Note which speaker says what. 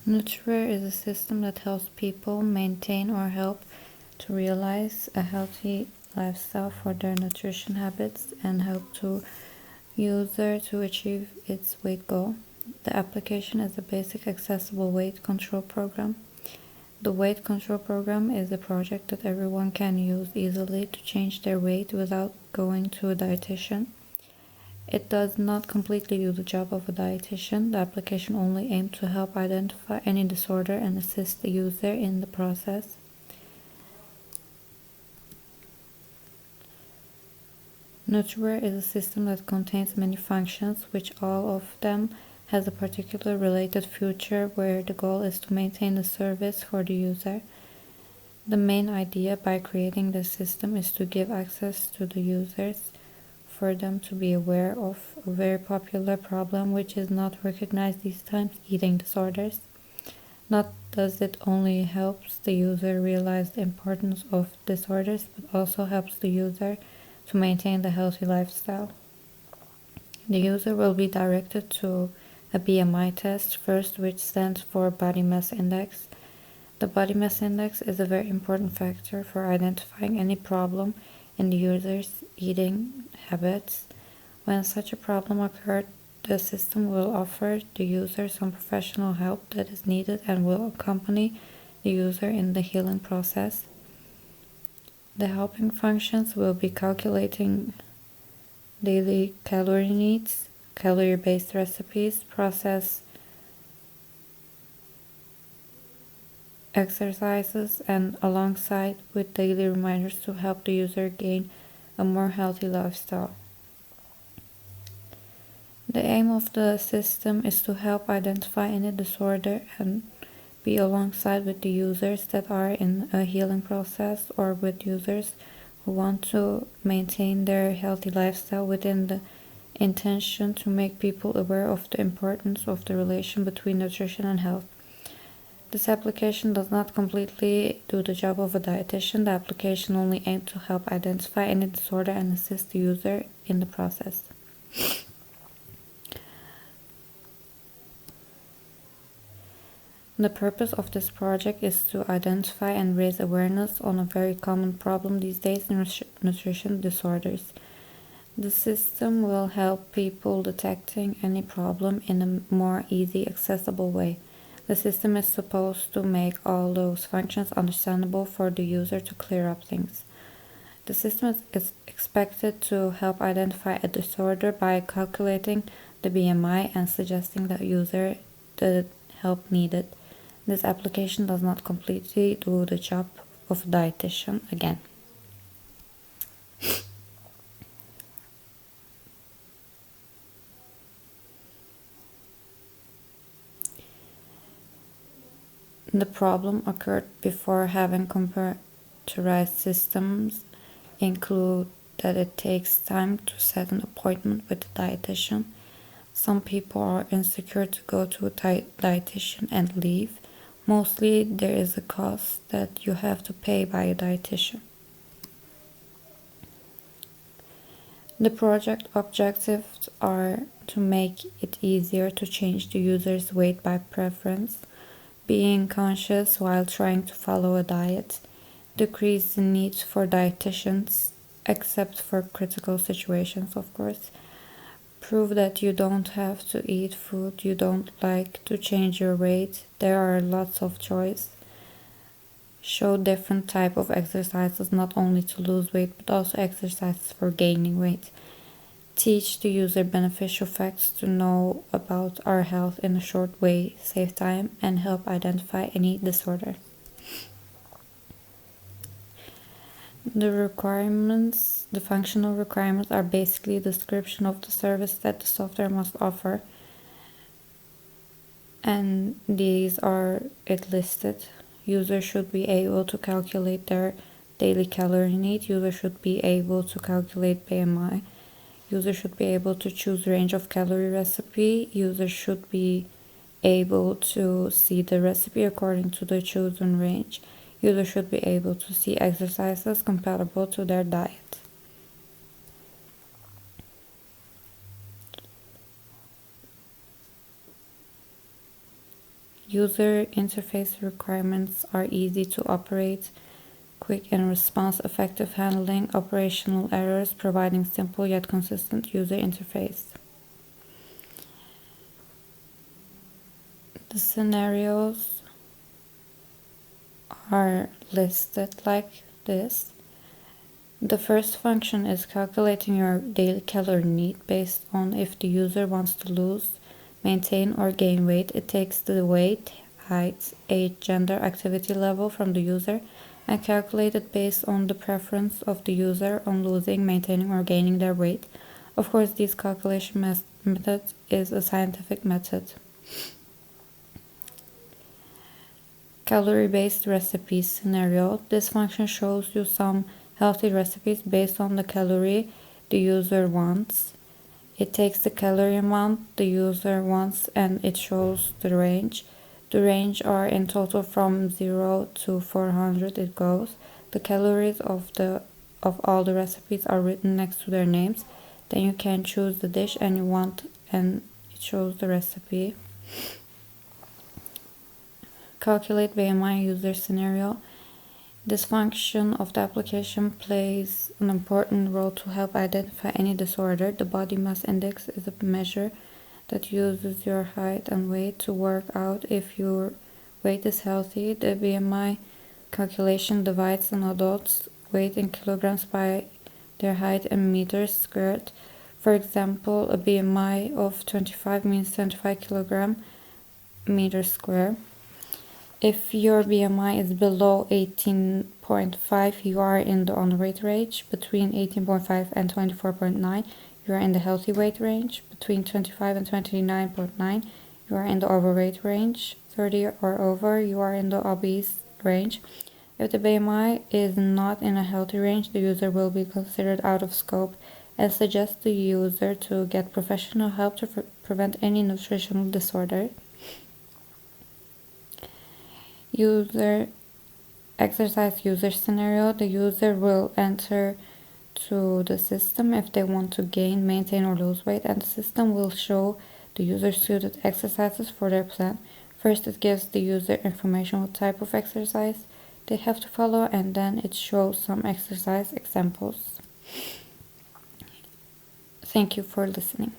Speaker 1: Nutriware is a system that helps people maintain or help to realize a healthy lifestyle for their nutrition habits and help to user to achieve its weight goal. The application is a basic accessible weight control program. The weight control program is a project that everyone can use easily to change their weight without going to a dietitian. It does not completely do the job of a dietitian. The application only aims to help identify any disorder and assist the user in the process. Nutriware is a system that contains many functions, which all of them has a particular related feature where the goal is to maintain the service for the user. The main idea by creating this system is to give access to the users for them to be aware of a very popular problem which is not recognized these times, eating disorders. Not does it only helps the user realize the importance of disorders, but also helps the user to maintain the healthy lifestyle. The user will be directed to a BMI test first, which stands for body mass index. The body mass index is a very important factor for identifying any problem in the user's eating habits. When such a problem occurs, the system will offer the user some professional help that is needed and will accompany the user in the healing process. The helping functions will be calculating daily calorie needs, calorie-based recipes, process exercises, and alongside with daily reminders to help the user gain a more healthy lifestyle. The aim of the system is to help identify any disorder and be alongside with the users that are in a healing process or with users who want to maintain their healthy lifestyle within the intention to make people aware of the importance of the relation between nutrition and health. This application does not completely do the job of a dietitian. The application only aims to help identify any disorder and assist the user in the process. The purpose of this project is to identify and raise awareness on a very common problem these days in nutrition disorders. The system will help people detecting any problem in a more easy, accessible way. The system is supposed to make all those functions understandable for the user to clear up things. The system is expected to help identify a disorder by calculating the BMI and suggesting the user the help needed. This application does not completely do the job of a dietitian again. The problem occurred before having computerized systems include that it takes time to set an appointment with a dietitian. Some people are insecure to go to a dietitian and leave. Mostly there is a cost that you have to pay by a dietitian. The project objectives are to make it easier to change the user's weight by preference, being conscious while trying to follow a diet, decrease the need for dietitians, except for critical situations, of course. Prove that you don't have to eat food you don't like to change your weight. There are lots of choice. Show different type of exercises, not only to lose weight but also exercises for gaining weight. Teach the user beneficial facts to know about our health in a short way, save time, and help identify any disorder. The functional requirements are basically a description of the service that the software must offer, and these are listed. User should be able to calculate their daily calorie need. User should be able to calculate BMI. User should be able to choose range of calorie recipe. User should be able to see the recipe according to the chosen range. User should be able to see exercises compatible to their diet. User interface requirements are easy to operate, quick in response, effective handling operational errors, providing simple yet consistent user interface. The scenarios are listed like this. The first function is calculating your daily calorie need based on if the user wants to lose, maintain, or gain weight. It takes the weight, height, age, gender, activity level from the user and calculates it based on the preference of the user on losing, maintaining, or gaining their weight. Of course, this calculation method is a scientific method. Calorie-based recipes scenario. This function shows you some healthy recipes based on the calorie the user wants. It takes the calorie amount the user wants and it shows the range. The range are in total from 0 to 400 it goes. The calories of all the recipes are written next to their names. Then you can choose the dish and you want and it shows the recipe. Calculate BMI user scenario. This function of the application plays an important role to help identify any disorder. The body mass index is a measure that uses your height and weight to work out if your weight is healthy. The BMI calculation divides an adult's weight in kilograms by their height in meters squared. For example, a BMI of 25 means 25 kilogram meters square. If your BMI is below 18.5, you are in the underweight range. Between 18.5 and 24.9, you are in the healthy weight range. Between 25 and 29.9, you are in the overweight range. 30 or over, you are in the obese range. If the BMI is not in a healthy range, the user will be considered out of scope and suggest the user to get professional help to prevent any nutritional disorder. Exercise user scenario. The user will enter to the system if they want to gain, maintain, or lose weight, and the system will show the user suited exercises for their plan. First, it gives the user information what type of exercise they have to follow, and then it shows some exercise examples. Thank you for listening.